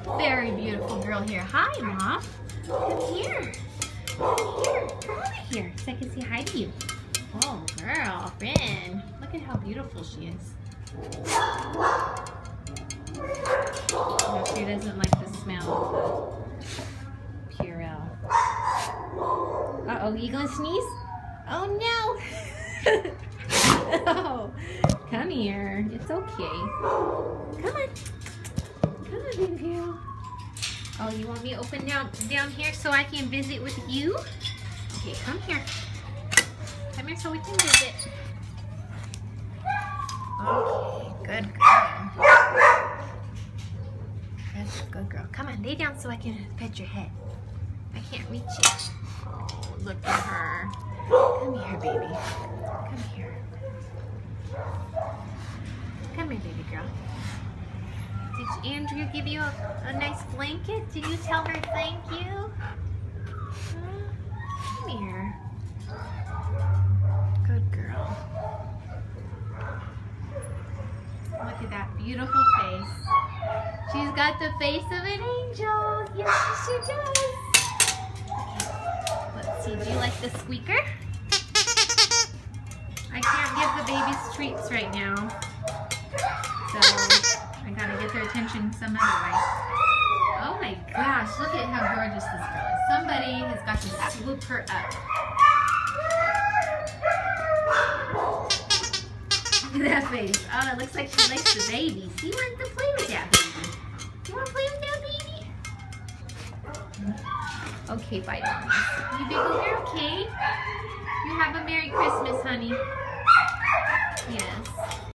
Very beautiful girl here. Hi, Mom. Come here. Come here. Come over here so I can say hi to you. Oh, girl, Rin. Look at how beautiful she is. Oh, she doesn't like the smell of Purell. Uh-oh, you gonna sneeze? Oh, no. Oh, come here. It's okay. Come on. Come on, baby girl. Oh, you want me to open down here so I can visit with you? Okay, come here. Come here so we can visit. Okay, good girl. Good girl. Come on, lay down so I can pet your head. I can't reach you. Oh, look at her. Come here, baby. Come here. Come here, baby girl. Did Andrea give you a nice blanket? Did you tell her thank you? Come here. Good girl. Look at that beautiful face. She's got the face of an angel. Yes, she does. Okay, let's see. Do you like the squeaker? I can't give the babies treats right now. So I gotta get their attention some other way. Oh my gosh, look at how gorgeous this girl is. Somebody has got to swoop her up. Look at that face. Oh, it looks like she likes the baby. She wants to play with that baby. You want to play with that baby? Okay, bye, Mommy. You big old girl, okay? You have a Merry Christmas, honey. Yes.